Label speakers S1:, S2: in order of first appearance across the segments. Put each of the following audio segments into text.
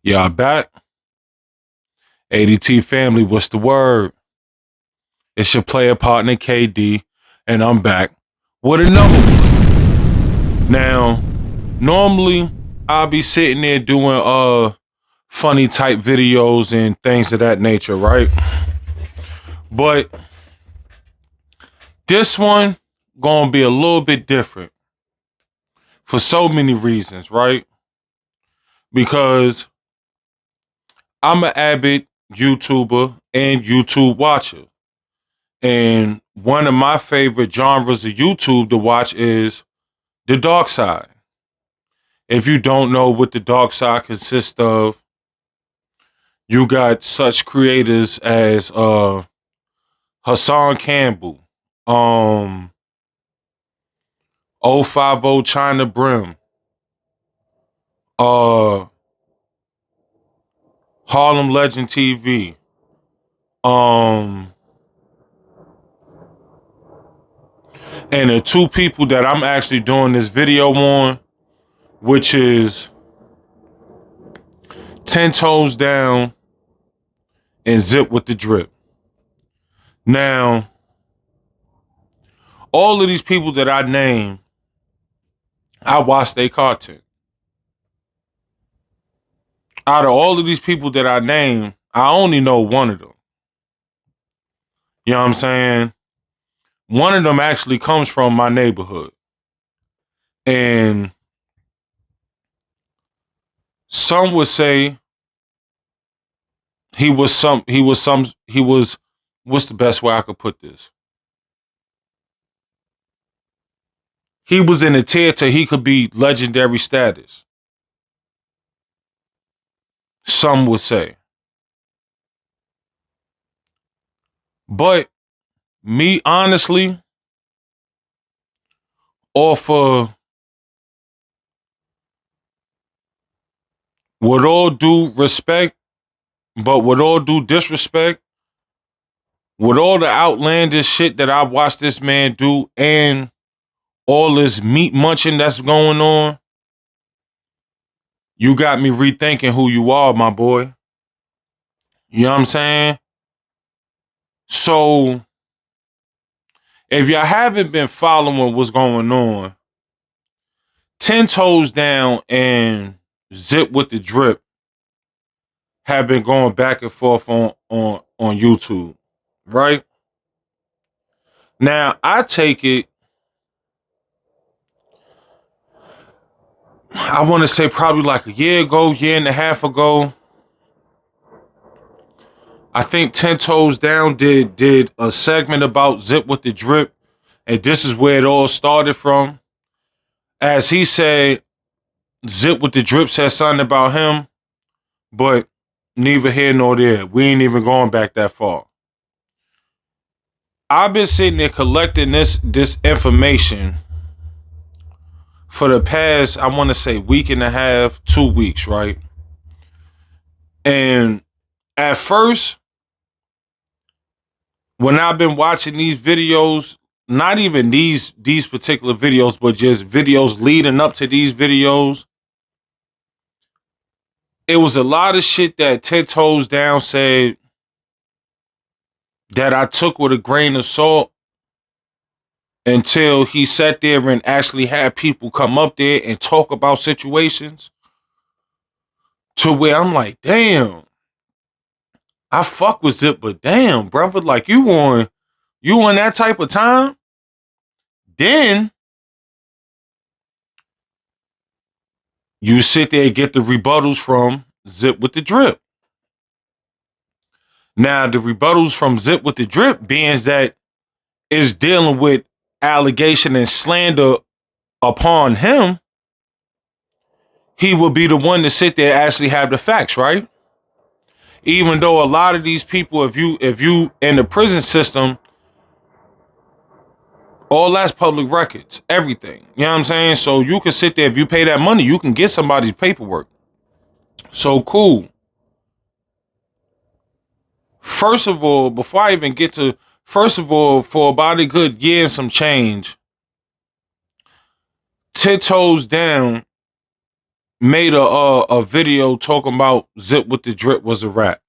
S1: Y'all back? ADT family, what's the word? It's your player partner KD, and I'm back with another one. Now, normally I'll be sitting there doing funny type videos and things of that nature, right? But this one gonna be a little bit different for so many reasons, right? Because I'm an avid YouTuber and YouTube watcher. And one of my favorite genres of YouTube to watch is the dark side. If you don't know what the dark side consists of, you got such creators as Hassan Campbell, um 050 China Brim, uh Harlem Legend TV, um and the two people that I'm actually doing this video on, which is 10 Toes Down and Zip with the Drip. Now, all of these people that I name, I watch their content. Out of all of these people that I name, I only know one of them. You know what I'm saying? One of them actually comes from my neighborhood. And some would say he was, what's the best way I could put this? He was in a tier till he could be legendary status. Some would say. But me, honestly, off of with all due respect, but with all due disrespect, with all the outlandish shit that I watched this man do and all this meat munching that's going on, you got me rethinking who you are, my boy. You know what I'm saying? So, if y'all haven't been following what's going on, 10 Toes Down and Zip with the Drip have been going back and forth on YouTube, right? Now, I take it, I want to say probably like a year ago, year and a half ago. I think 10 Toes Down did a segment about Zip with the Drip, and this is where it all started from. As he said, Zip with the Drip said something about him, but neither here nor there. We ain't even going back that far. I've been sitting there collecting this information for the past, I want to say, week and a half, 2 weeks, right? And at first, when I've been watching these videos, not even these particular videos, but just videos leading up to these videos, it was a lot of shit that 10 Toes Down said that I took with a grain of salt until he sat there and actually had people come up there and talk about situations to where I'm like, damn, I fuck with Zip, but damn, brother, like you on that type of time? Then you sit there and get the rebuttals from Zip with the Drip. Now, the rebuttals from Zip with the Drip being that is dealing with allegation and slander upon him, he will be the one to sit there and actually have the facts, right? Even though a lot of these people, if you in the prison system, all that's public records, everything. You know what I'm saying? So you can sit there, if you pay that money, you can get somebody's paperwork. So cool. First of all, before I even get to, first of all, for about a good year and some change, 10 Toes Down made a video talking about Zip with the Drip was a rap.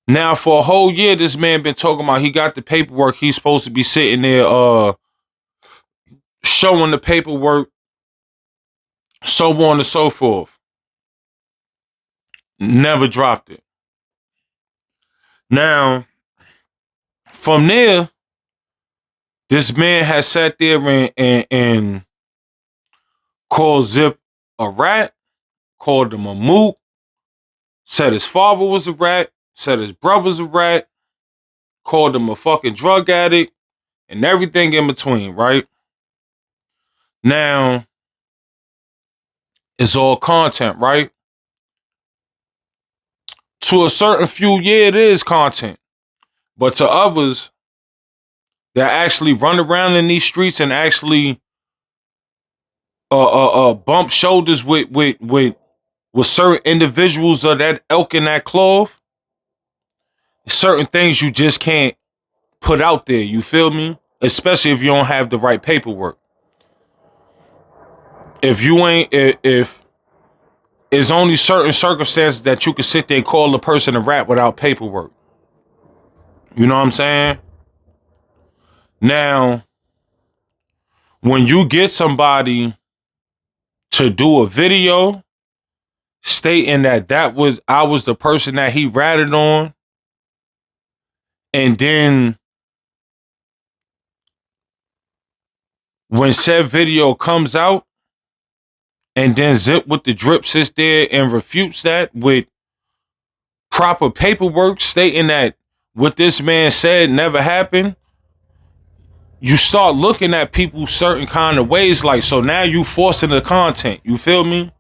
S1: Now, for a whole year, this man been talking about he got the paperwork. He's supposed to be sitting there showing the paperwork, so on and so forth. Never dropped it. Now, from there, this man has sat there and called Zip a rat, called him a mook, said his father was a rat, said his brother's a rat, called him a fucking drug addict, and everything in between, right? Now, it's all content, right? To a certain few, yeah, it is content. But to others that actually run around in these streets and actually bump shoulders with certain individuals of that elk and that cloth, certain things you just can't put out there, you feel me? Especially if you don't have the right paperwork. If it's only certain circumstances that you can sit there and call a person a rat without paperwork. You know what I'm saying? Now, when you get somebody to do a video stating that I was the person that he ratted on, and then when said video comes out, and then Zip with the Drip sits there and refutes that with proper paperwork stating that what this man said never happened, you start looking at people certain kind of ways. Like, so now you forcing the content. You feel me?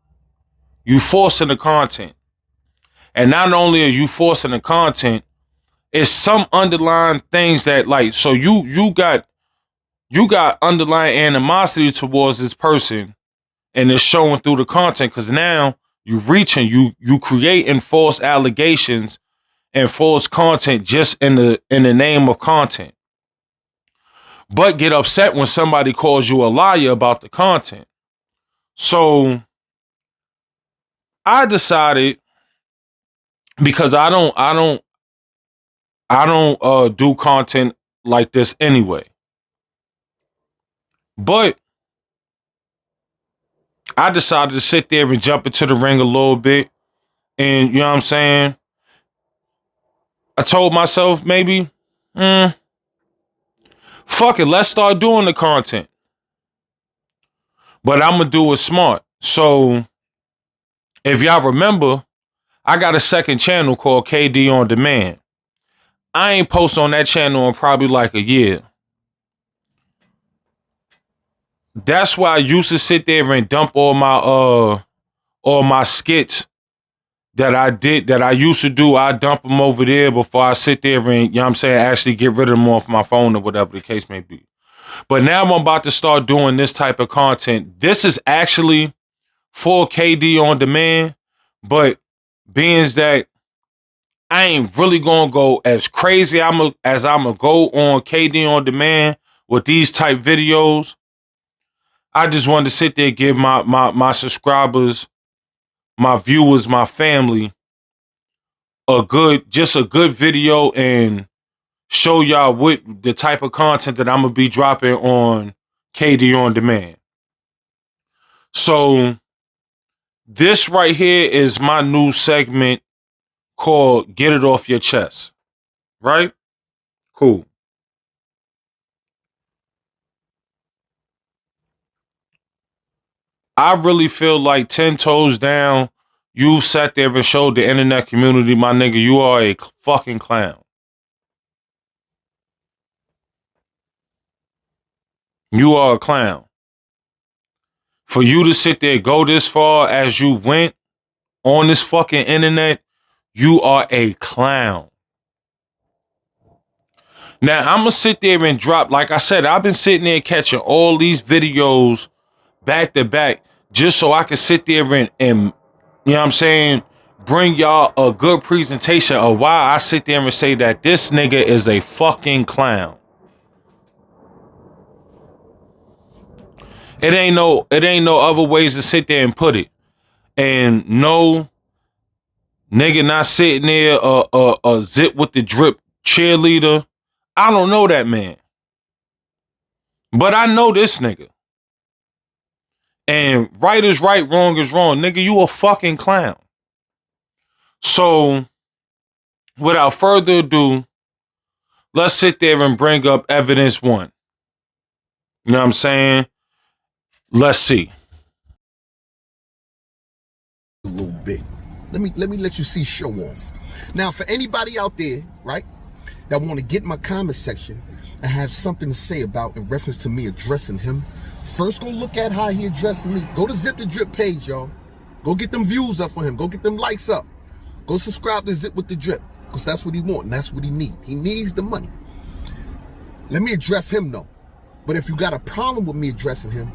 S1: You forcing the content. And not only are you forcing the content, it's some underlying things that, like, so you got underlying animosity towards this person, and it's showing through the content, because now you reaching, you creating false allegations and false content just in the name of content. But get upset when somebody calls you a liar about the content. So I decided, because I don't do content like this anyway. But I decided to sit there and jump into the ring a little bit. And you know what I'm saying? I told myself, maybe, fuck it, let's start doing the content. But I'm going to do it smart. So if y'all remember, I got a second channel called KD On Demand. I ain't post on that channel in probably like a year. That's why I used to sit there and dump all my skits that I used to do. I dump them over there before I sit there and, you know what I'm saying, actually get rid of them off my phone or whatever the case may be. But now I'm about to start doing this type of content. This is actually for KD On Demand, but being that I ain't really gonna go as crazy as I'm gonna go on KD On Demand with these type videos, I just wanted to sit there and give my subscribers, my viewers, my family a good video and show y'all what the type of content that I'm gonna be dropping on KD On Demand. So this right here is my new segment called Get It Off Your Chest. Right? Cool. I really feel like 10 toes down, you sat there and showed the internet community, my nigga, you are a fucking clown. You are a clown. For you to sit there, go this far as you went on this fucking internet, you are a clown. Now, I'm going to sit there and drop, like I said, I've been sitting there catching all these videos back to back just so I can sit there and you know what I'm saying, bring y'all a good presentation of why I sit there and say that this nigga is a fucking clown. It ain't no other ways to sit there and put it. And no nigga not sitting there a zip with the drip cheerleader. I don't know that man. But I know this nigga. And right is right, wrong is wrong. Nigga, you a fucking clown. So, without further ado, let's sit there and bring up evidence one. You know what I'm saying? Let's see.
S2: A little bit. Let me let you see show off. Now, for anybody out there, right, that want to get in my comment section and have something to say about in reference to me addressing him, first go look at how he addressed me. Go to Zip the Drip page, y'all. Go get them views up for him. Go get them likes up. Go subscribe to Zip with the Drip, because that's what he want and that's what he need. He needs the money. Let me address him though. But if you got a problem with me addressing him,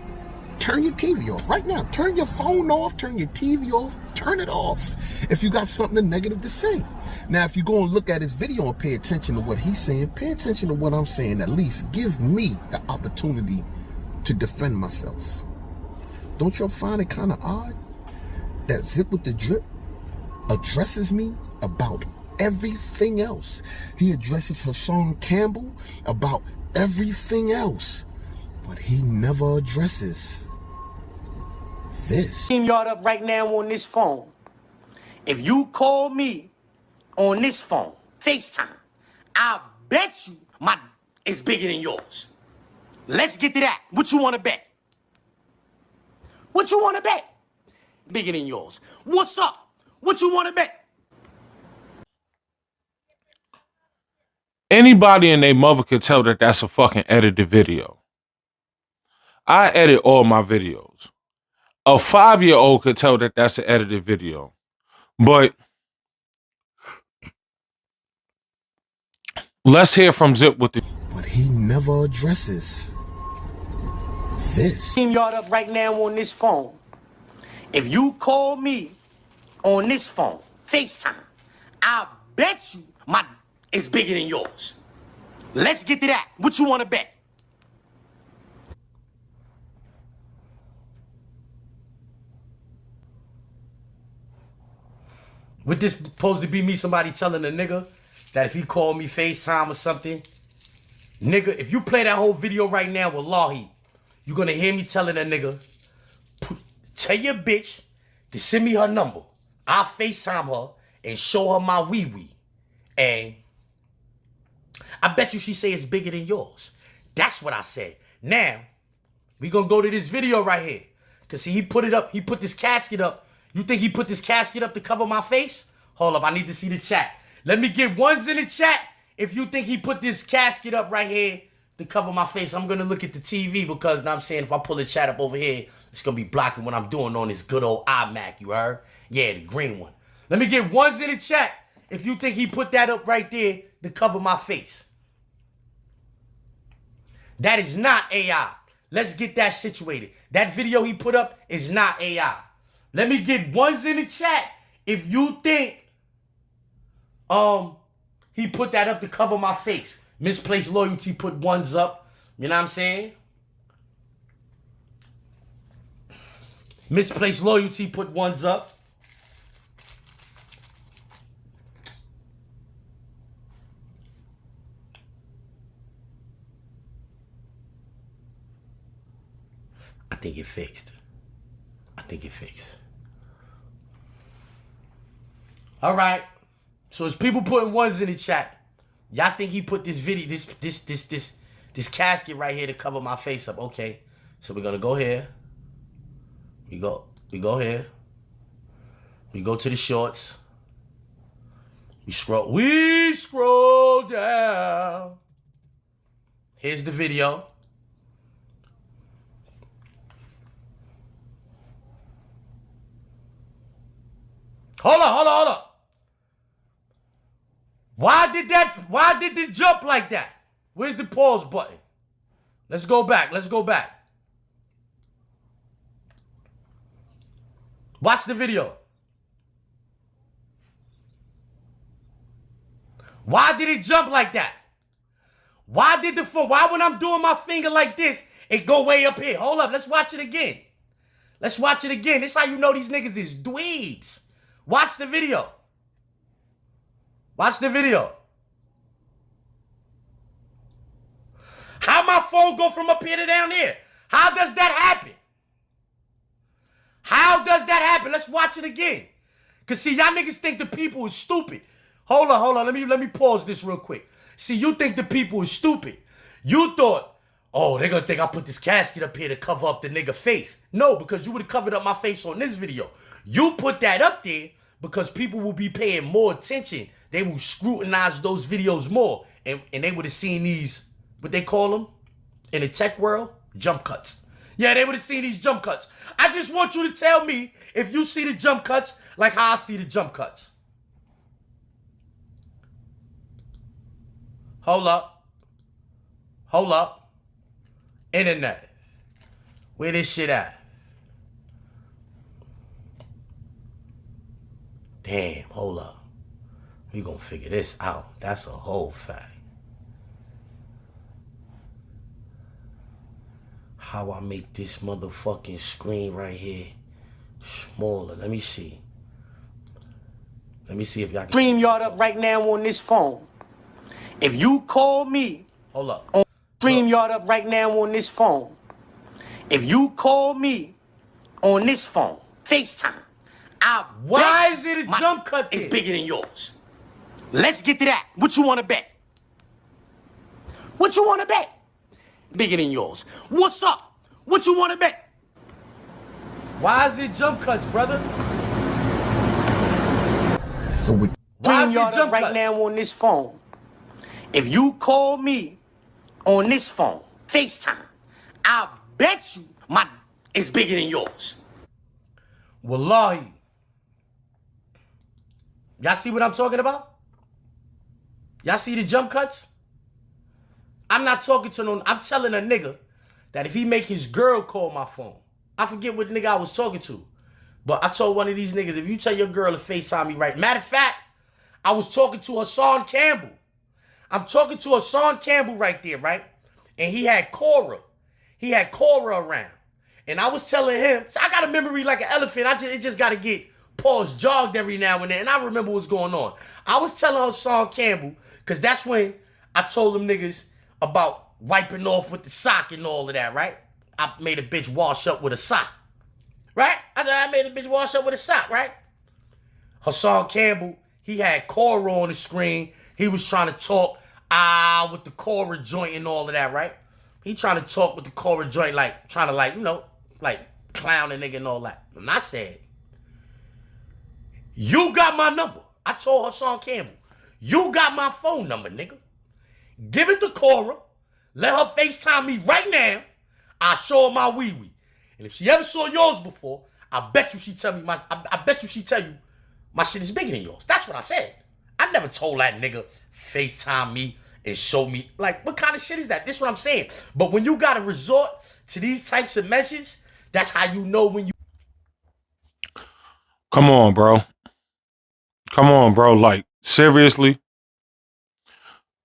S2: turn your TV off right now. Turn your phone off, turn your TV off, turn it off if you got something negative to say. Now, if you go and look at his video and pay attention to what he's saying, pay attention to what I'm saying, at least give me the opportunity to defend myself. Don't y'all find it kind of odd that Zip with the Drip addresses me about everything else? He addresses Hassan Campbell about everything else, but he never addresses this.
S3: Team yard up right now on this phone. If you call me on this phone, FaceTime, I bet you my is bigger than yours. Let's get to that. What you want to bet? What you want to bet? Bigger than yours. What's up? What you want to bet?
S1: Anybody and their mother could tell that that's a fucking edited video. I edit all my videos. A 5-year-old could tell that that's an edited video. But let's hear from Zip with the...
S2: But he never addresses this.
S3: Team yard up right now on this phone. If you call me on this phone, FaceTime, I bet you my is bigger than yours. Let's get to that. What you want to bet? Would this supposed to be me, somebody telling a nigga that if he called me FaceTime or something? Nigga, if you play that whole video right now with Lahi, you're going to hear me telling that nigga, tell your bitch to send me her number. I'll FaceTime her and show her my wee-wee. And I bet you she say it's bigger than yours. That's what I said. Now, we going to go to this video right here. Because see, he put it up. He put this casket up. You think he put this casket up to cover my face? Hold up, I need to see the chat. Let me get ones in the chat if you think he put this casket up right here to cover my face. I'm going to look at the TV because, now I'm saying, if I pull the chat up over here, it's going to be blocking what I'm doing on this good old iMac, you heard? Yeah, the green one. Let me get ones in the chat if you think he put that up right there to cover my face. That is not AI. Let's get that situated. That video he put up is not AI. Let me get ones in the chat if you think he put that up to cover my face. Misplaced Loyalty put ones up. You know what I'm saying? Misplaced Loyalty put ones up. I think it fixed. I think it fixed. All right. So it's people putting ones in the chat. Y'all think he put this video, this casket right here to cover my face up? Okay. So we're gonna go here. We go here. We go to the shorts. We scroll down. Here's the video. Hold up. Why did it jump like that? Where's the pause button? Let's go back. Watch the video. Why did it jump like that? Why when I'm doing my finger like this, It go way up here. Hold up, let's watch it again. Let's watch it again. This how you know these niggas is dweebs. Watch the video. Watch the video. How my phone go from up here to down there? How does that happen? How does that happen? Let's watch it again. Cause see, y'all niggas think the people is stupid. Hold on. Let me pause this real quick. See, you think the people is stupid. You thought, oh, they're gonna think I put this casket up here to cover up the nigga face. No, because you would have covered up my face on this video. You put that up there because people will be paying more attention. They will scrutinize those videos more. And they would have seen these, what they call them in the tech world, jump cuts. Yeah, they would have seen these jump cuts. I just want you to tell me if you see the jump cuts like how I see the jump cuts. Hold up. Internet. Where this shit at? Damn, hold up. We gonna figure this out. That's a whole fact. How I make this motherfucking screen right here smaller. Let me see. Let me see if y'all can StreamYard up right now on this phone. If you call me, hold up. On StreamYard up right now on this phone. If you call me on this phone, FaceTime, why is it a jump cut there? It's bigger than yours. Let's get to that. What you want to bet? What you want to bet? Bigger than yours. What's up? What you want to bet? Why is it jump cuts, brother? Why is it jump right cuts? Now on this phone. If you call me on this phone, FaceTime, I'll bet you it's bigger than yours. Wallahi. Y'all see what I'm talking about? Y'all see the jump cuts? I'm not talking to no, I'm telling a nigga that if he make his girl call my phone, I forget what nigga I was talking to, but I told one of these niggas, if you tell your girl to FaceTime me right, matter of fact, I was talking to Hassan Campbell. I'm talking to Hassan Campbell right there, right? And he had Cora. He had Cora around. And I was telling him, so I got a memory like an elephant. It just got to get paused, jogged every now and then. And I remember what's going on. I was telling Hassan Campbell, because that's when I told them niggas about wiping off with the sock and all of that, right? I made a bitch wash up with a sock, right? I made a bitch wash up with a sock, right? Hassan Campbell, he had Cora on the screen. He was trying to talk with the Cora joint and all of that, right? He trying to talk with the Cora joint, like, trying to, like, you know, like, clown a nigga and all that. And I said, you got my number. I told Hassan Campbell, you got my phone number, nigga. Give it to Cora. Let her FaceTime me right now. I'll show her my wee-wee. And if she ever saw yours before, I bet you she tell you my shit is bigger than yours. That's what I said. I never told that nigga FaceTime me and show me. Like, what kind of shit is that? This is what I'm saying. But when you gotta resort to these types of measures, that's how you know when you...
S1: Come on, bro. Come on, bro. Like, seriously?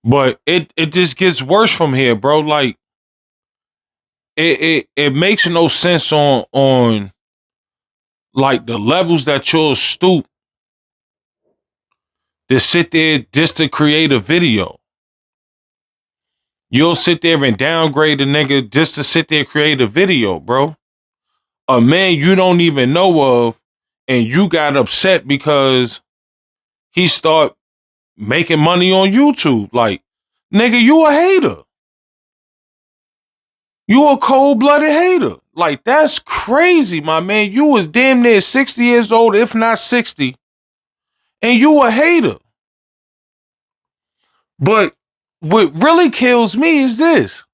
S1: But it just gets worse from here, bro. Like, it makes no sense on like the levels that you'll stoop to sit there just to create a video. You'll sit there and downgrade a nigga just to sit there and create a video, bro. A man you don't even know of, and you got upset because he start making money on YouTube. Like, nigga, you a hater. You a cold-blooded hater. Like, that's crazy, my man. You was damn near 60 years old, if not 60. And you a hater. But what really kills me is this.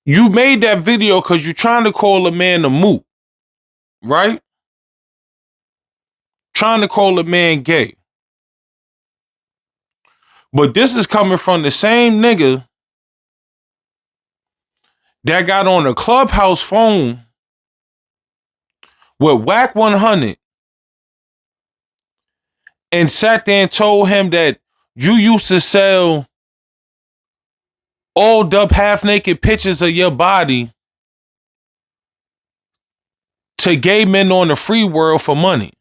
S1: You made that video because you're trying to call a man a moot. Right? Trying to call a man gay. But this is coming from the same nigga that got on a Clubhouse phone with Whack 100 and sat there and told him that you used to sell old up half-naked pictures of your body to gay men on the free world for money.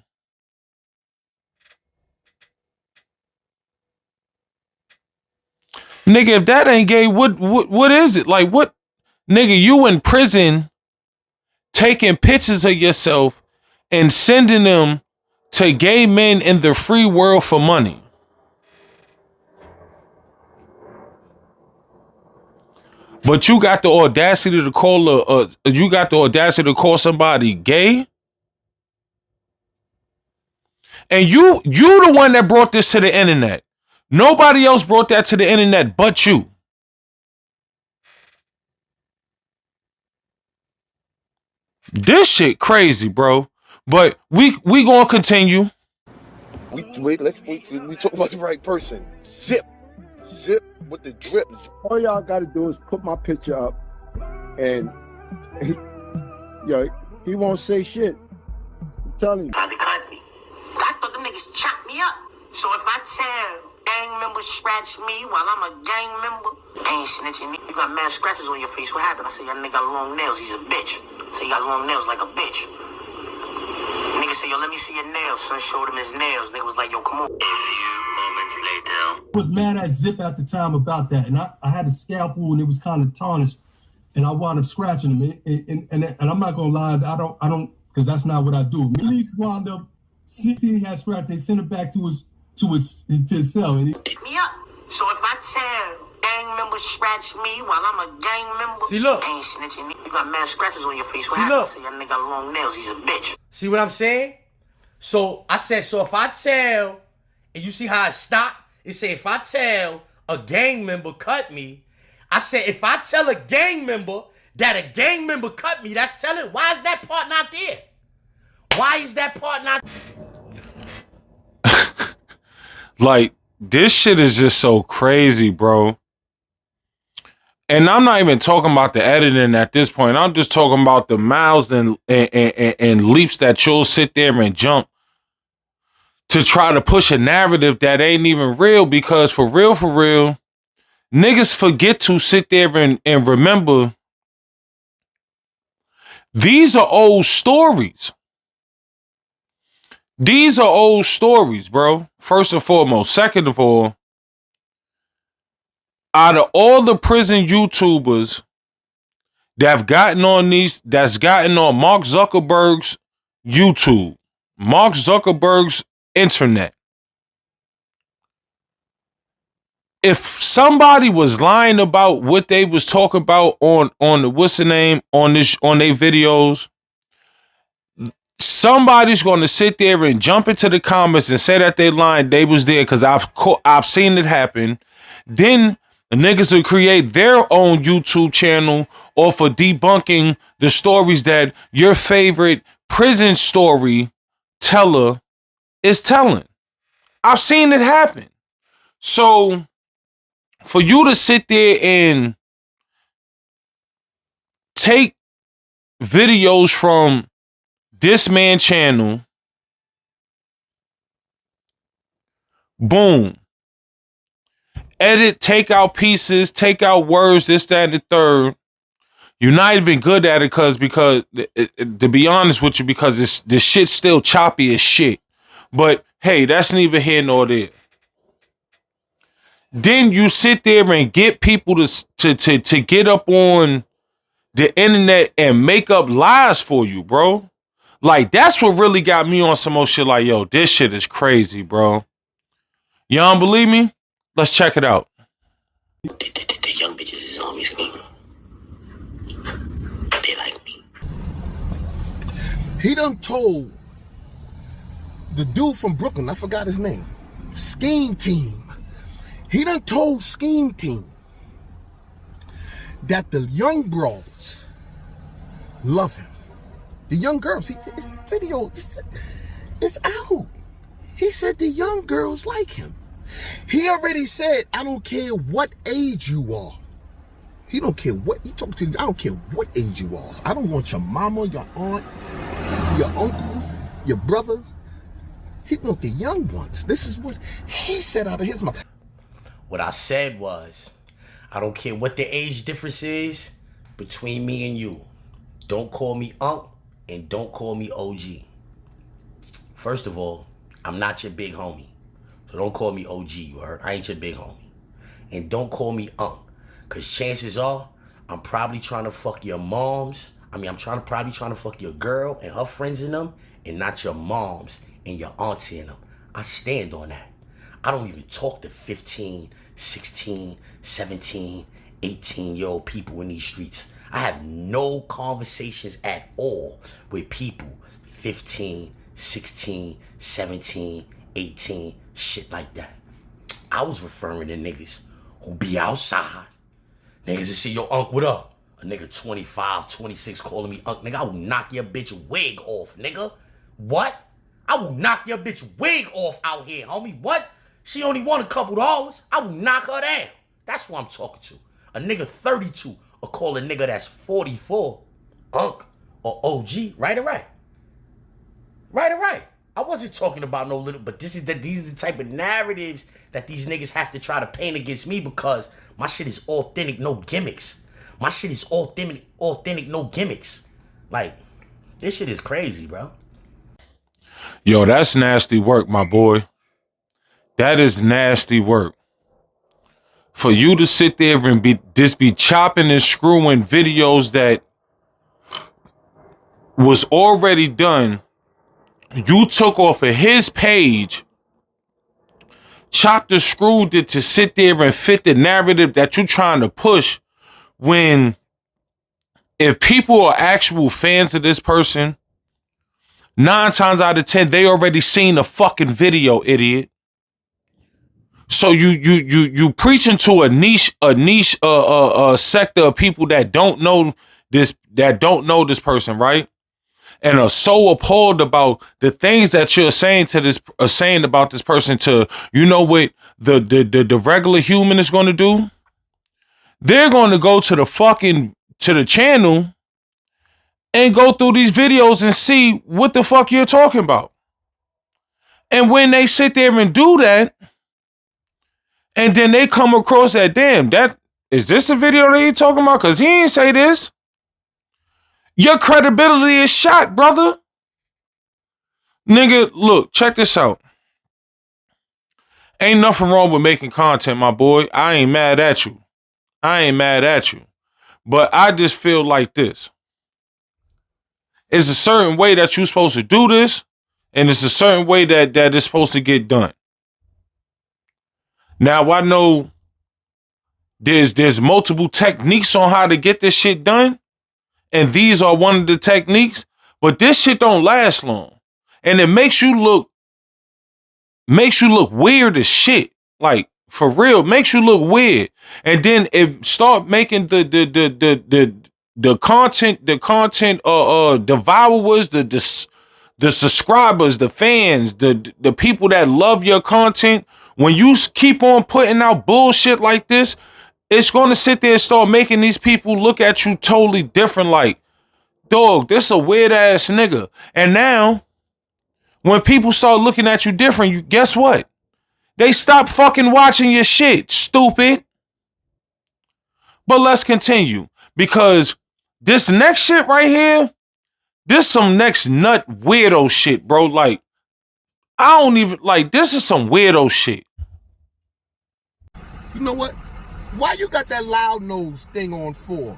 S1: Nigga, if that ain't gay, what is it? Like, what? Nigga, you in prison taking pictures of yourself and sending them to gay men in the free world for money. But you got the audacity to call somebody gay? And you the one that brought this to the internet. Nobody else brought that to the internet but you. This shit crazy, bro. But we gonna continue.
S4: We talk about the right person. Zip with the drips.
S5: All y'all gotta do is put my picture up, and he won't say shit. I'm telling you.
S6: They cut me. I thought them niggas chopped me up. So if I tell gang members scratch me while I'm a gang member, I ain't snitching. You got mad scratches on your face. What happened? I said, your nigga got long nails. He's a bitch. So he got long nails like a bitch. Nigga said, yo, let me see your nails. Son showed him his nails. Nigga was like, yo, come on. A few moments later.
S7: I was mad at Zip at the time about that. And I had a scalpel and it was kind of tarnished. And I wound up scratching him. And I'm not going to lie. I don't, because that's not what I do. Police wound up, see he had scratched. They sent it back to his cell. And
S6: Pick me up. So if I tell gang members scratch me while I'm a gang member,
S3: See, look.
S6: I ain't snitching. You got mad scratches on your face. What
S3: See,
S6: happened?
S3: look.
S6: I said, your nigga got long nails. He's a bitch.
S3: See what I'm saying? So I said, so if I tell, and you see how it stopped? It said, if I tell a gang member cut me, I said, if I tell a gang member that a gang member cut me, that's telling, why is that part not there? Why is that part not?
S1: Like, this shit is just so crazy, bro. And I'm not even talking about the editing at this point. I'm just talking about the miles and leaps that you'll sit there and jump to try to push a narrative that ain't even real, because for real, niggas forget to sit there and remember these are old stories. These are old stories, bro. First and foremost. Second of all, out of all the prison YouTubers that's gotten on Mark Zuckerberg's YouTube, Mark Zuckerberg's internet, if somebody was lying about what they was talking about on what's the name on their videos, somebody's going to sit there and jump into the comments and say that they lying. They was there because I've seen it happen. Then the niggas will create their own YouTube channel or for debunking the stories that your favorite prison story teller is telling. I've seen it happen. So for you to sit there and take videos from this man's channel, boom, edit, take out pieces, take out words, this, that, and the third. You're not even good at it because to be honest with you, because this shit's still choppy as shit. But hey, that's neither here nor there. Then you sit there and get people to get up on the internet and make up lies for you, bro. Like, that's what really got me on some more shit like, yo, this shit is crazy, bro. Y'all don't believe me? Let's check it out.
S6: The young bitches is on me screaming. They like me.
S2: He done told the dude from Brooklyn, I forgot his name, Scheme Team. He done told Scheme Team that the young bros love him. The young girls, his video is out. He said the young girls like him. He already said, I don't care what age you are. He don't care what, he talking to you, I don't care what age you are. I don't want your mama, your aunt, your uncle, your brother. He want the young ones. This is what he said out of his mouth.
S3: What I said was, I don't care what the age difference is between me and you. Don't call me Unc and don't call me OG. First of all, I'm not your big homie. So don't call me OG, you heard? I ain't your big homie. And don't call me Unc. Cause chances are, I'm probably trying to fuck your moms. I'm probably trying to fuck your girl and her friends in them, and not your moms and your auntie in them. I stand on that. I don't even talk to 15, 16, 17, 18-year-old people in these streets. I have no conversations at all with people 15, 16, 17, 18, shit like that. I was referring to niggas who be outside. Niggas that say, yo, Unc, what up? A nigga 25, 26 calling me Unc. Nigga, I will knock your bitch wig off, nigga. What? I will knock your bitch wig off out here, homie. What? She only won a couple dollars. I will knock her down. That's who I'm talking to. A nigga 32 or call a nigga that's 44 Unc or OG. Right or right? Right or right? I wasn't talking about no little, but these are the type of narratives that these niggas have to try to paint against me, because my shit is authentic, no gimmicks. My shit is authentic, no gimmicks. Like, this shit is crazy, bro.
S1: Yo, that's nasty work, my boy. That is nasty work. For you to sit there and be chopping and screwing videos that was already done, you took off of his page, chopped and screwed it to sit there and fit the narrative that you're trying to push, when if people are actual fans of this person, 9 times out of 10, they already seen the fucking video, idiot. So you preaching to a niche sector of people that don't know this person, right? And are so appalled about the things that you're saying about this person. To, you know what the regular human is going to do? They're going to go to the channel and go through these videos and see what the fuck you're talking about. And when they sit there and do that, and then they come across that, damn, is this a video that he's talking about? Because he ain't say this. Your credibility is shot, brother. Nigga, look, check this out. Ain't nothing wrong with making content, my boy. I ain't mad at you. But I just feel like this. It's a certain way that you're supposed to do this, and it's a certain way that it's supposed to get done. Now, I know there's multiple techniques on how to get this shit done, and these are one of the techniques, but this shit don't last long. And it makes you look weird as shit. Like, for real, makes you look weird. And then it start making the content devourers, the subscribers, the fans, the people that love your content. When you keep on putting out bullshit like this, it's going to sit there and start making these people look at you totally different. Like, dog, this a weird ass nigga. And now, when people start looking at you different, guess what? They stop fucking watching your shit, stupid. But let's continue, because this next shit right here, this some next nut weirdo shit, bro. Like, I don't even, like, this is some weirdo shit.
S2: You know what? Why you got that loud nose thing on for?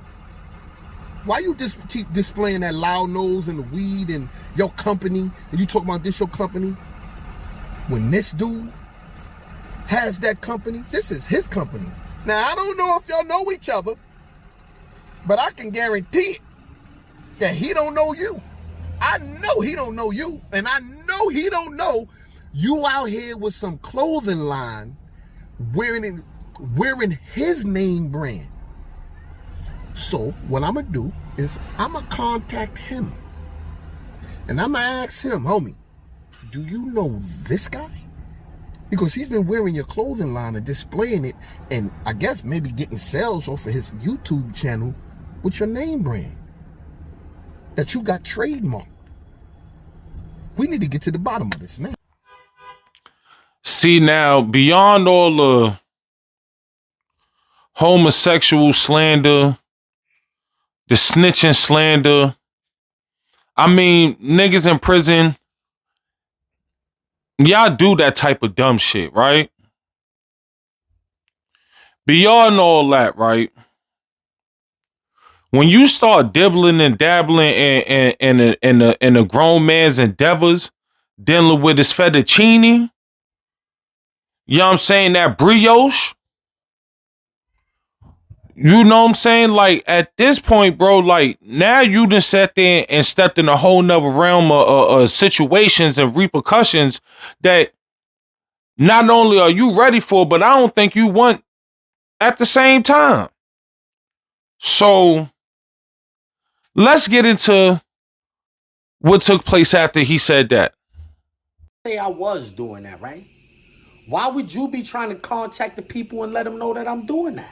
S2: Why you just keep displaying that loud nose and the weed and your company, and you talk about this your company? When this dude has that company, this is his company. Now, I don't know if y'all know each other, but I can guarantee it that he don't know you. I know he don't know you, and I know he don't know you out here with some clothing line wearing his name brand. So what I'm gonna do is I'm gonna contact him, and I'm gonna ask him, homie, do you know this guy? Because he's been wearing your clothing line and displaying it, and I guess maybe getting sales off of his YouTube channel with your name brand that you got trademarked. We need to get to the bottom of this now.
S1: See, now, beyond all the homosexual slander, the snitching slander. I mean, niggas in prison, y'all do that type of dumb shit, right? Beyond all that, right? When you start dibbling and dabbling in a grown man's endeavors, dealing with his fettuccine, you know what I'm saying, that brioche, you know what I'm saying? Like, at this point, bro, like, now you done sat there and stepped in a whole nother realm of situations and repercussions that not only are you ready for, but I don't think you want at the same time. So, let's get into what took place after he said that.
S3: Say I was doing that, right? Why would you be trying to contact the people and let them know that I'm doing that?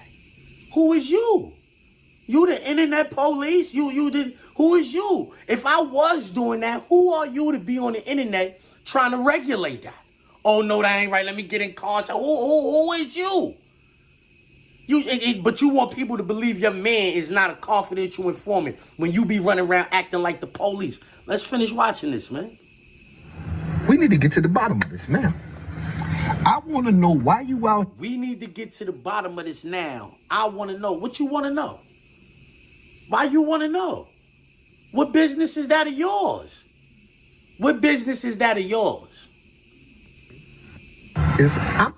S3: Who is you? You the internet police? You did? Who is you? If I was doing that, who are you to be on the internet trying to regulate that? Oh no, that ain't right. Let me get in contact. Who is you? But you want people to believe your man is not a confidential informant when you be running around acting like the police. Let's finish watching this, man.
S2: We need to get to the bottom of this now. I want to know why you out.
S3: We need to get to the bottom of this now. I want to know. What you want to know? Why you want to know? What business is that of yours? What business is that of yours?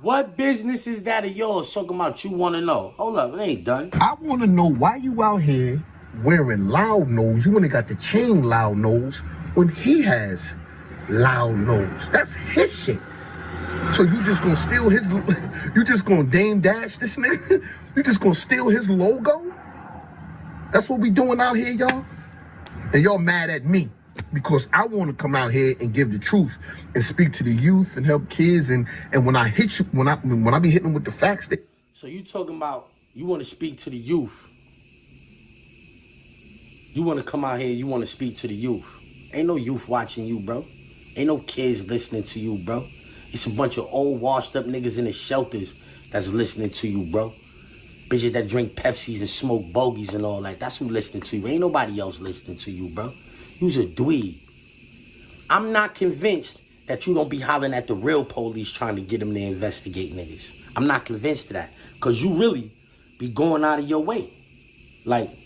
S3: What business is that of yours? Talking about you want to know. Hold up, it ain't done.
S2: I want to know why you out here wearing loud nose. You only got the chain loud nose when he has loud nose. That's his shit. So you just gonna steal his, you just gonna Dame Dash this nigga? You just gonna steal his logo? That's what we doing out here, y'all? And y'all mad at me because I want to come out here and give the truth and speak to the youth and help kids. And when I hit you, when I be hitting them with the facts.
S3: So you talking about you want to speak to the youth. You want to come out here, you want to speak to the youth. Ain't no youth watching you, bro. Ain't no kids listening to you, bro. It's a bunch of old washed up niggas in the shelters that's listening to you, bro. Bitches that drink Pepsis and smoke bogeys and all that. That's who listening to you. Ain't nobody else listening to you, bro. You's a dweeb. I'm not convinced that you don't be hollering at the real police trying to get them to investigate niggas. I'm not convinced of that. Because you really be going out of your way. Like,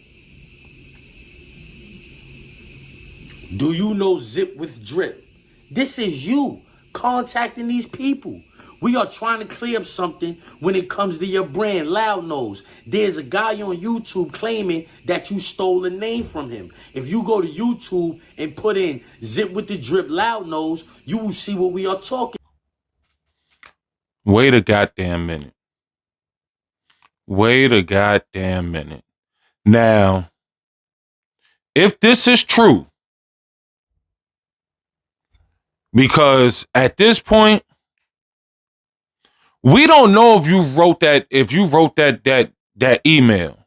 S3: do you know Zip with Drip? This is you contacting these people. We are trying to clear up something when it comes to your brand, Loud Nose. There's a guy on YouTube claiming that you stole a name from him. If you go to YouTube and put in Zip with the Drip Loud Nose, you will see what we are talking.
S1: Wait a goddamn minute. Wait a goddamn minute. Now, if this is true, because at this point, we don't know if you wrote that email.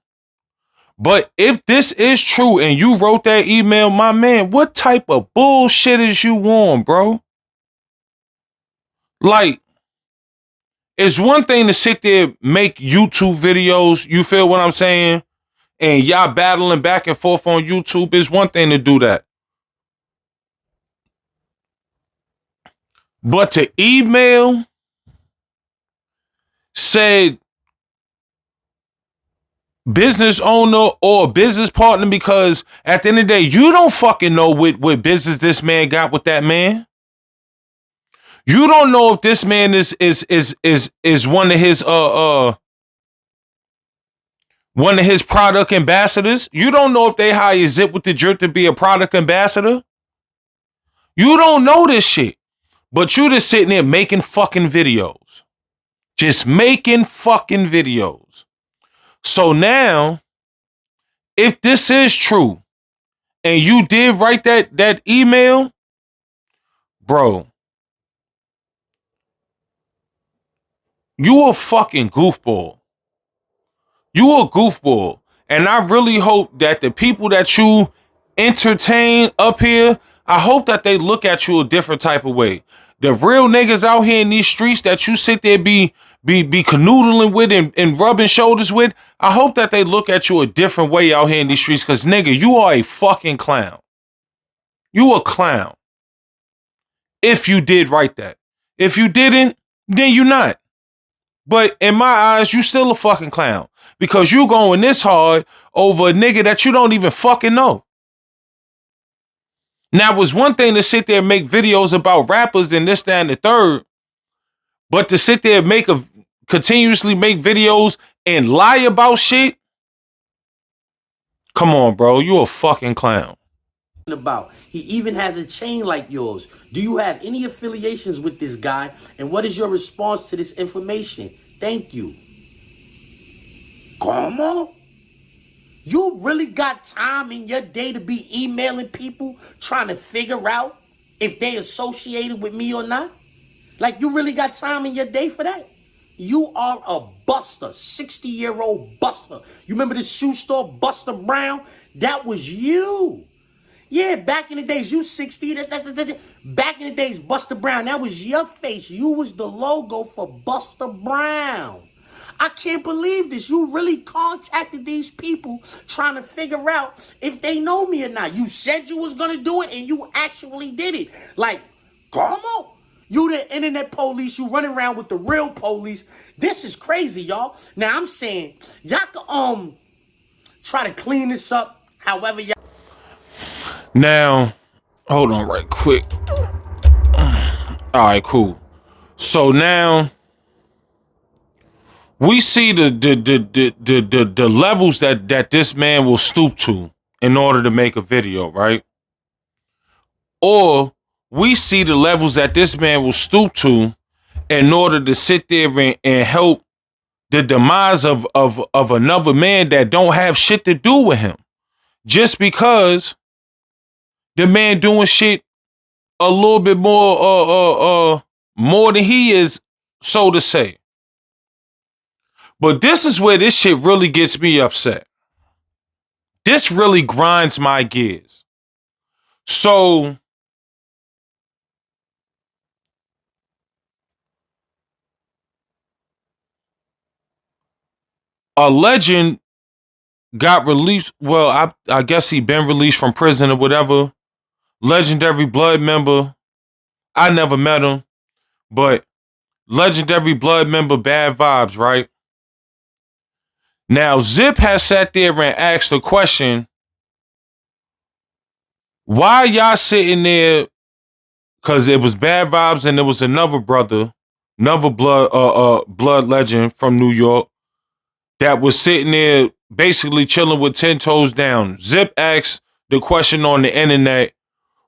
S1: But if this is true and you wrote that email, my man, what type of bullshit is you on, bro? Like, it's one thing to sit there, make YouTube videos, you feel what I'm saying? And y'all battling back and forth on YouTube. It's one thing to do that. But to email said business owner or business partner, because at the end of the day, you don't fucking know what business this man got with that man. You don't know if this man is one of his product ambassadors. You don't know if they hire Zip with the Drip to be a product ambassador. You don't know this shit. But you just sitting there making fucking videos. Just making fucking videos. So now, if this is true, and you did write that email, bro, you a fucking goofball. You a goofball. And I really hope that the people that you entertain up here, I hope that they look at you a different type of way. The real niggas out here in these streets that you sit there be be canoodling with and rubbing shoulders with, I hope that they look at you a different way out here in these streets. Because, nigga, you are a fucking clown. You a clown. If you did write that. If you didn't, then you not. But in my eyes, you still a fucking clown. Because you going this hard over a nigga that you don't even fucking know. Now, it was one thing to sit there and make videos about rappers and this, that, and the third. But to sit there and continuously make videos and lie about shit? Come on, bro. You a fucking clown.
S3: About. He even has a chain like yours. Do you have any affiliations with this guy? And what is your response to this information? Thank you. Como? You really got time in your day to be emailing people trying to figure out if they associated with me or not? Like, you really got time in your day for that? You are a buster, 60-year-old buster. You remember the shoe store, Buster Brown? That was you. Yeah, back in the days, you 60. Back in the days, Buster Brown, that was your face. You was the logo for Buster Brown. I can't believe this. You really contacted these people trying to figure out if they know me or not. You said you was going to do it, and you actually did it. Like, come on. You the internet police. You running around with the real police. This is crazy, y'all. Now, I'm saying, y'all can try to clean this up however y'all.
S1: Now, hold on right quick. All right, cool. So now we see the levels that this man will stoop to in order to make a video, right? Or we see the levels that this man will stoop to in order to sit there and help the demise of another man that don't have shit to do with him. Just because the man doing shit a little bit more than he is, so to say. But this is where this shit really gets me upset. This really grinds my gears. So a legend got released. Well, I guess he been released from prison or whatever. Legendary Blood member. I never met him, but legendary Blood member, Bad Vibes, right? Now, Zip has sat there and asked the question, why y'all sitting there? Because it was Bad Vibes and there was another brother, another blood legend from New York that was sitting there basically chilling with 10 toes down. Zip asked the question on the internet,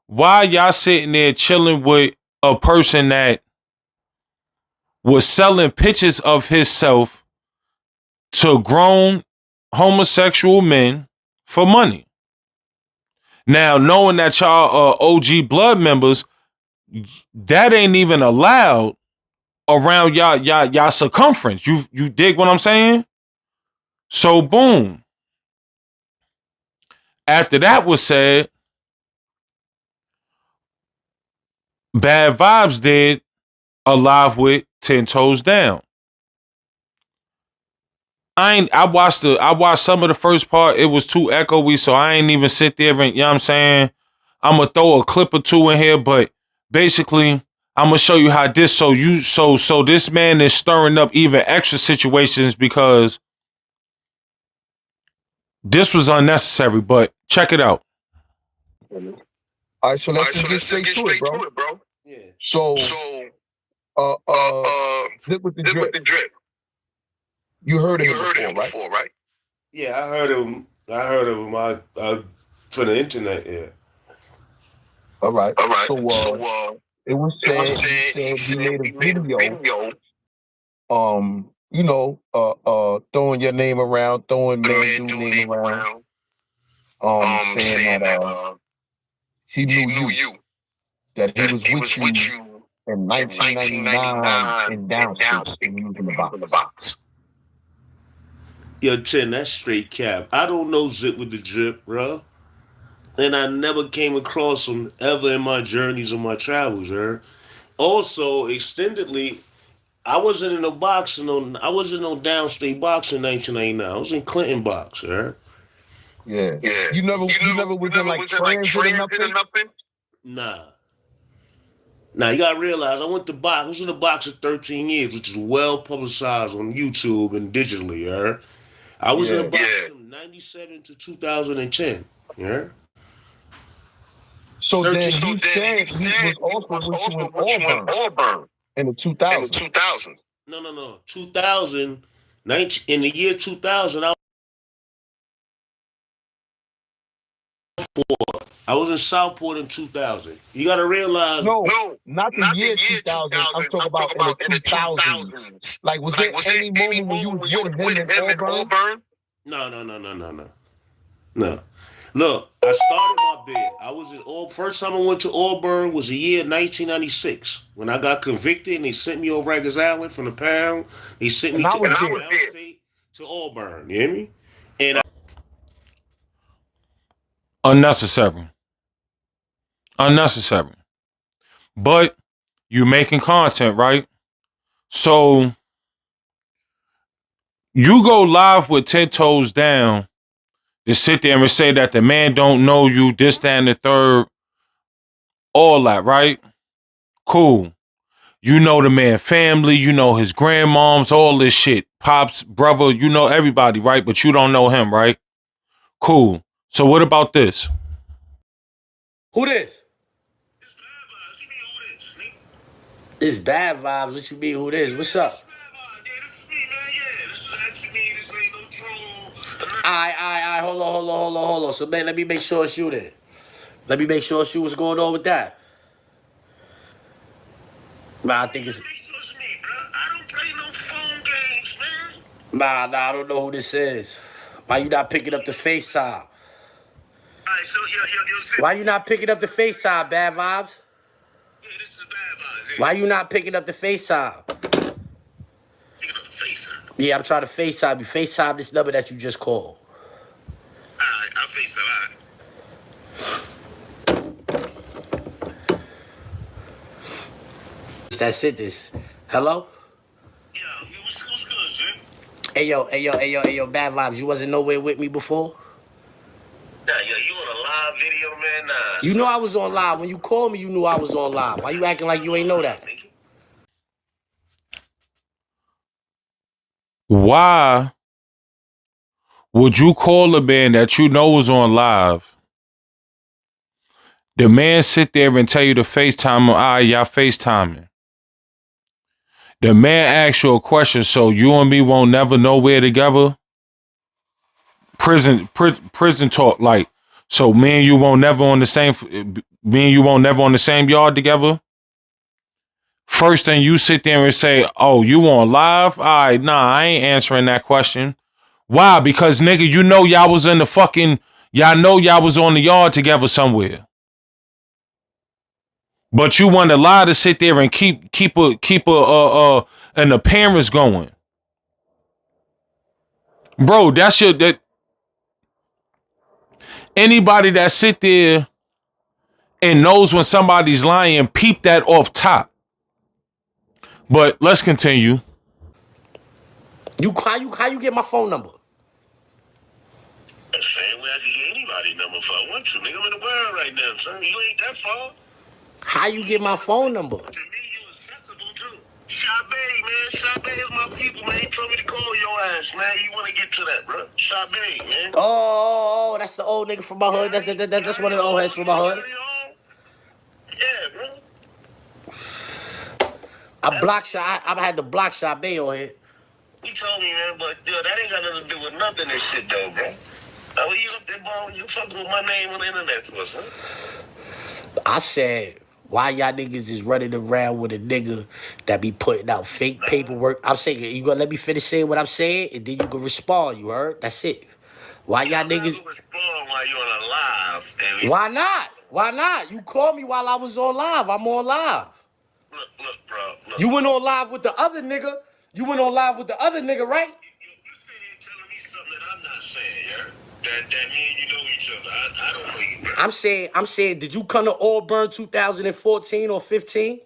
S1: why y'all sitting there chilling with a person that was selling pictures of himself to grown homosexual men for money? Now, knowing that y'all OG Blood members, that ain't even allowed around y'all circumference. You dig what I'm saying? So boom. After that was said, Bad Vibes did a live with 10 Toes Down. I watched some of the first part. It was too echoey, so I ain't even sit there and, you know what I'm saying? I'm gonna throw a clip or two in here, but basically I'm gonna show you how this so this man is stirring up even extra situations because this was unnecessary, but check it out.
S2: All right, so let's just get straight to it, bro.
S3: Yeah.
S2: So Zip with the drip. You heard him before, right?
S8: Yeah, I heard of him. I from the internet. Yeah.
S2: All right. So it was said he made a video. Throwing your name around, throwing man dude name around. Saying that he knew you, that he was with you in 1999 in Downstate and he was in the box.
S8: Yo, Chin, that's straight cap. I don't know Zip with the drip, bro. And I never came across him ever in my journeys or my travels, Also, extendedly, I wasn't in no boxing. I wasn't in no downstate boxing in 1999. I was in Clinton box, right?
S4: Yeah.
S2: Yeah.
S4: You never was in like transit or nothing?
S8: Nah. Now you gotta realize I went to box. I was in the box for 13 years, which is well publicized on YouTube and digitally, right? I was in the box from 97 to 2010, yeah.
S4: So then he said he was also with you in Auburn in the 2000s.
S8: No. 2000, in the year 2000, I was in Southport in 2000. You gotta realize.
S4: No, not the year 2000. I'm talking about in the 2000s. Like, was there any moment when you was with him in Auburn?
S8: No. Look, I started my bid. I was in first time I went to Auburn was the year 1996 when I got convicted and they sent me over Rikers Island from the pound. They sent me to downstate to Auburn. You hear me? And
S1: Unnecessary. But you're making content, right? So you go live with 10 toes down to sit there and say that the man don't know you, this, that, and the third, all that, right? Cool. You know the man family, you know his grandmoms, all this shit. Pops, brother, you know everybody, right? But you don't know him, right? Cool. So what about this?
S3: Who this? It's Bad Vibes. What you mean, who this? What's up? Alright, hold on. So, man, let me make sure it's you then. Let me make sure it's you. What's going on with that? Nah, I think it's... I don't play no phone games, man. Nah, I don't know who this is. Why you not picking up the FaceTime? Alright, so, why you not picking up the FaceTime, Bad Vibes? Yeah, this is Bad Vibes. Yeah. Why you not picking up the FaceTime? Picking up the FaceTime? Yeah, I'm trying to FaceTime you. FaceTime this number that you just called. Alright, I'll FaceTime, alright. That's it, this. Hello? Yeah, what's good, sir? Hey, yo, Bad Vibes, you wasn't nowhere with me before? Nah, you on a live video, man? Nah. You know I was on live. When you called me, you knew I was on live. Why you acting like you ain't know that?
S1: Why would you call a man that you know was on live? The man sit there and tell you to FaceTime him. Y'all FaceTiming. The man asks you a question, so you and me won't never know we're together. Prison talk, like, so me and you won't never on the same yard together. First thing you sit there and say, oh, you on live? All right, nah, I ain't answering that question. Why? Because nigga, you know y'all was in the fucking, y'all know y'all was on the yard together somewhere. But you want to lie to sit there and keep an appearance going. Bro, that anybody that sit there and knows when somebody's lying, peep that off top. But let's continue.
S3: How you get my phone number?
S9: Same way I can get anybody number if I want to. Nigga, I'm in the world right now, son. You ain't that far.
S3: How you get my phone number?
S9: To me, you accessible too. Shabe, man. Shabe is my people, man. He told me to call your ass, man. You want to get to that, bro. Shabe, man.
S3: Oh, that's the old nigga from my hood. That's one of the old heads from my hood.
S9: Yeah, bro.
S3: I've had the block Shabe on here.
S9: He told me, man, but yo, that ain't got nothing to do with nothing and shit, though, bro. You up there, bro? You fucking with my name on the internet for us, huh?
S3: I said, why y'all niggas is running around with a nigga that be putting out fake paperwork? I'm saying, you gonna let me finish saying what I'm saying, and then you can respond, you heard? That's it. Why y'all niggas...
S9: respond while you're on a live.
S3: Why not? Why not? You called me while I was on live. I'm on live.
S9: Look, bro. Look.
S3: You went on live with the other nigga. You went on live with the other nigga, right?
S9: You sitting here telling me something that I'm not saying, yeah? That me and you know each other. I don't know you, bro.
S3: I'm saying, did you come to Auburn 2014 or 15?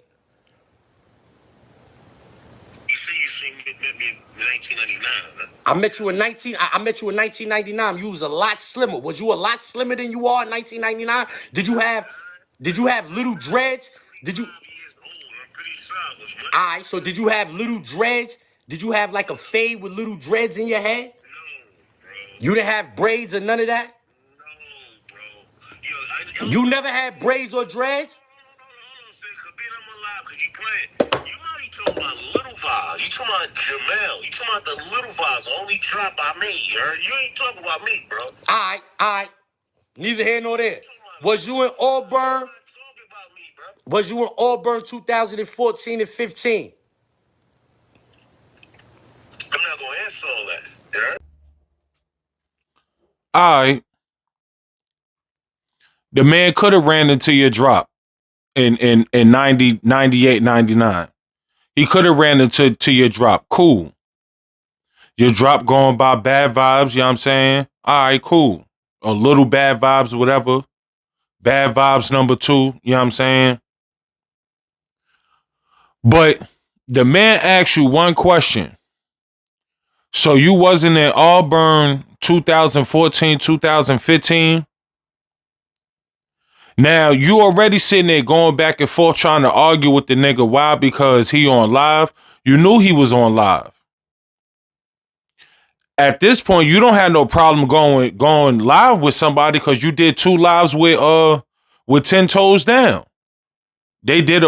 S9: You 1999. Huh?
S3: I met you in 1999. You was a lot slimmer. Was you a lot slimmer than you are in 1999? Did you have little dreads? Did you?
S9: 5 years old. I'm pretty solid, man.
S3: All right. So did you have little dreads? Did you have like a fade with little dreads in your head?
S9: No, bro.
S3: You didn't have braids or none of that?
S9: No, bro. Yo,
S3: You never had braids or dreads?
S9: Hold on, sis. Khabib, I'm alive because you playing. You might be talking about Little Vibes. You talking about Jamel. You talking about the Little Vibes, the only drop I made, you heard? You ain't talking about me, bro.
S3: All right. Neither here nor there. Was you in Auburn?
S9: Talking about me, bro.
S3: Was you in Auburn 2014 and 15?
S9: I'm not going to answer all that, you heard?
S1: All right. The man could have ran into your drop in 90, 98, 99. He could have ran into your drop. Cool. Your drop going by Bad Vibes, you know what I'm saying? All right, cool. A little Bad Vibes, whatever. Bad Vibes number 2, you know what I'm saying? But the man asked you one question. So you wasn't in Auburn 2014, 2015? Now, you already sitting there going back and forth trying to argue with the nigga. Why? Because he on live. You knew he was on live. At this point, you don't have no problem going live with somebody because you did 2 lives with 10 Toes Down. They did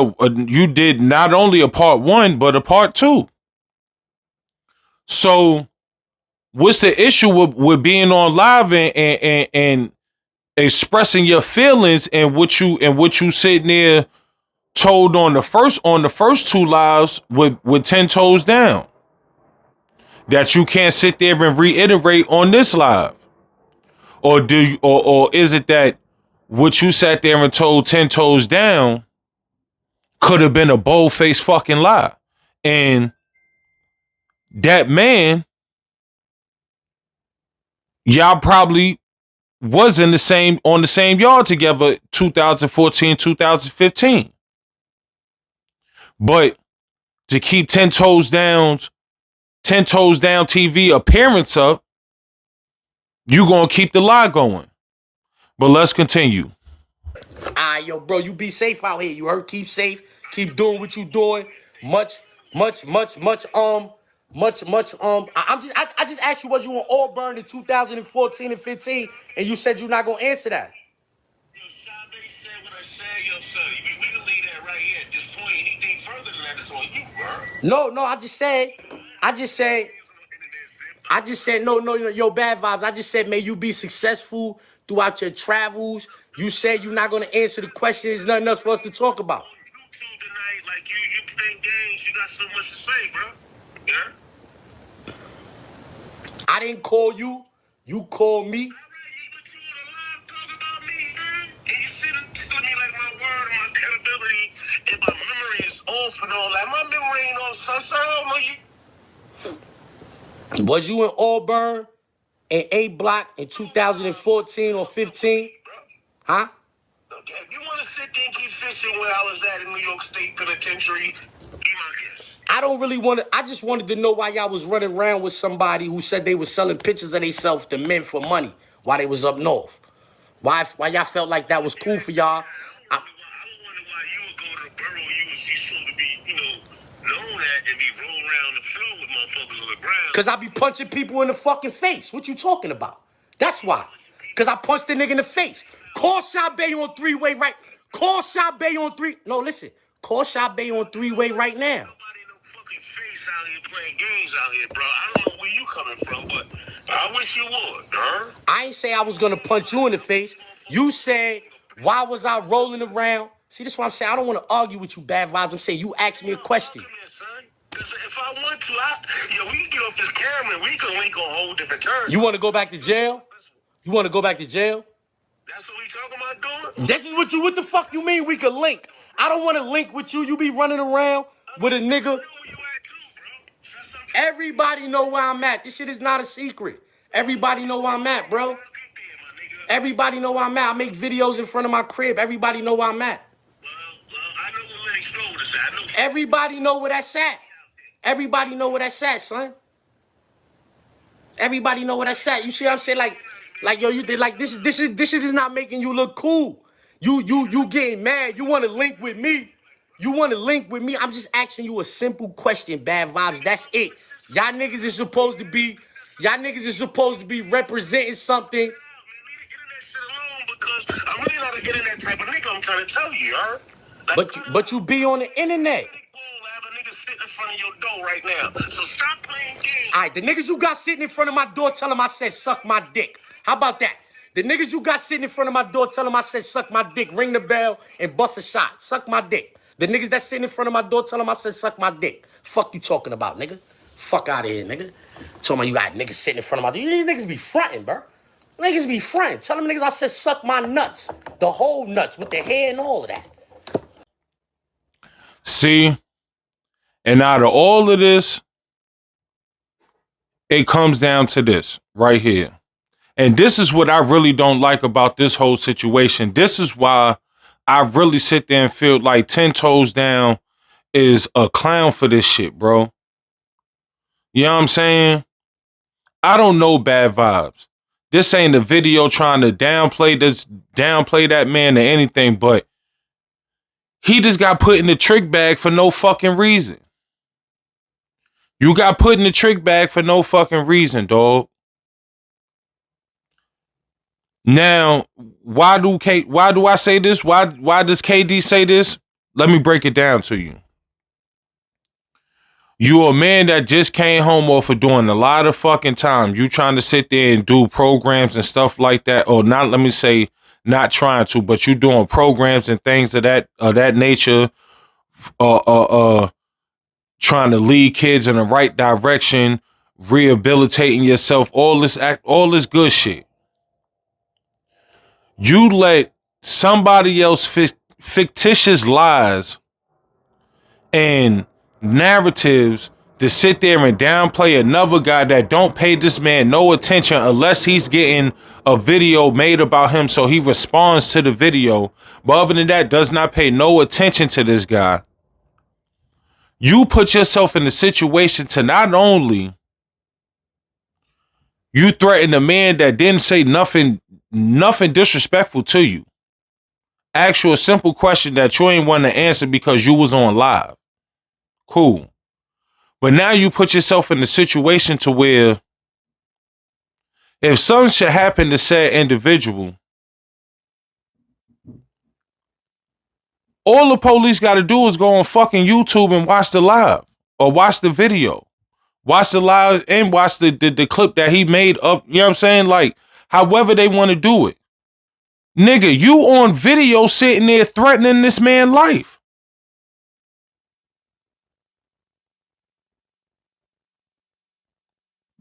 S1: you did not only a part 1, but a part 2. So what's the issue with being on live and expressing your feelings and what you sitting there told on the first 2 lives with 10 Toes Down that you can't sit there and reiterate on this live? Or is it that what you sat there and told 10 Toes Down could have been a bold-faced fucking lie? And that man, y'all probably was on the same yard together 2014, 2015. But to keep 10 Toes Down TV appearance up, you gonna keep the lie going. But let's continue.
S3: Yo, bro, you be safe out here. You heard? Keep safe. Keep doing what you doing. I just asked you, was you in Auburn in 2014 and 15, and you said you're not gonna answer that.
S9: Yo, Sade said what I said, yo, son. We can leave that right here at this point. Anything further than that is on you, bro.
S3: No, I just said, no, yo, Bad Vibes. I just said, may you be successful throughout your travels. You said you're not gonna answer the question. There's nothing else for us to talk about.
S9: Tonight, like you playing games, you got so much to say, bro. Yeah?
S3: I didn't call you. You called me.
S9: All right, but you on a live talking about me, man. And you sitting telling me like my word and my credibility and my memory is off and all that. My memory ain't off, son. So I don't know you.
S3: Was you in Auburn and A Block in 2014 or 15? Huh?
S9: Okay, if you want to sit there and keep fishing where I was at in New York State Penitentiary, be my guest.
S3: I don't really want to. I just wanted to know why y'all was running around with somebody who said they was selling pictures of themselves to men for money while they was up north. Why y'all felt like that was cool for y'all?
S9: I wonder why you would go to the borough you supposed to be, known at and be rolling around the floor with motherfuckers on the ground.
S3: Because I be punching people in the fucking face. What you talking about? That's why. Because I punched the nigga in the face. Call Shabay on 3-way right. Call Shabay on 3. No, listen. Call Shabay on 3-way right now.
S9: Nobody no fucking face out here playing games out here, bro. I don't know where you coming from, but I wish you would, huh?
S3: I ain't say I was going to punch you in the face. You said, why was I rolling around? See, this is what I'm saying. I don't want to argue with you, Bad Vibes. I'm saying you asked me a question.
S9: Come here, son. Because if I want to, we can get off this camera and we can link on whole different terms.
S3: You want to go back to jail? You want to go back to jail?
S9: That's what we talking about doing?
S3: This is what the fuck you mean we could link? I don't want to link with you. You be running around with a nigga. Everybody know where I'm at. This shit is not a secret. Everybody know where I'm at, bro. Everybody know where I'm at. I make videos in front of my crib. Everybody know where I'm at.
S9: Well, I know where Lennox Road is at.
S3: Everybody know where that's at. Everybody know where that's at, son. Everybody know where that's at. You see what I'm saying? Like yo, you did like this shit is not making you look cool. You getting mad. You want to link with me. You want to link with me. I'm just asking you a simple question, Bad Vibes. That's it. Y'all niggas is supposed to be representing something.
S9: Because I'm really not getting that type of nigga. I'm trying to tell you, like,
S3: But you be on the internet.
S9: I have a nigga sitting in front of your door right now. So stop playing games.
S3: All right, the niggas you got sitting in front of my door, tell them I said suck my dick. How about that? The niggas you got sitting in front of my door, tell them I said suck my dick. Ring the bell and bust a shot. Suck my dick. The niggas that sitting in front of my door, tell them I said suck my dick. Fuck you talking about, nigga. Fuck out of here, nigga. Talking about you got niggas sitting in front of my door. These niggas be fronting, bro. Niggas be fronting. Tell them niggas I said suck my nuts. The whole nuts with the hair and all of that.
S1: See? And out of all of this, it comes down to this right here. And this is what I really don't like about this whole situation. This is why I really sit there and feel like 10 Toes Down is a clown for this shit, bro. You know what I'm saying? I don't know Bad Vibes. This ain't a video trying to downplay that man or anything, but he just got put in the trick bag for no fucking reason. You got put in the trick bag for no fucking reason, dog. Now, why do I say this? Why does KD say this? Let me break it down to you. You're a man that just came home off of doing a lot of fucking time. You trying to sit there and do programs and stuff like that, or not? Let me say, not trying to, but you doing programs and things of that nature. Trying to lead kids in the right direction, rehabilitating yourself, all this good shit. You let somebody else fictitious lies and narratives to sit there and downplay another guy that don't pay this man no attention unless he's getting a video made about him, so he responds to the video, but other than that does not pay no attention to this guy. You put yourself in the situation to not only you threaten a man that didn't say nothing disrespectful to you. Ask you a simple question that you ain't want to answer because you was on live. Cool. But now you put yourself in the situation to where if something should happen to said individual, all the police got to do is go on fucking YouTube and watch the live or watch the video. Watch the live and watch the clip that he made up. You know what I'm saying? Like, however they want to do it. Nigga, you on video sitting there threatening this man's life.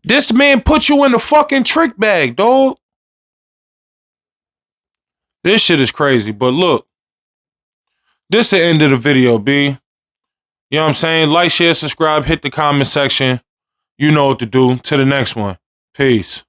S1: This man put you in a fucking trick bag, dog. This shit is crazy. But look, this is the end of the video, B. You know what I'm saying? Like, share, subscribe, hit the comment section. You know what to do. To the next one. Peace.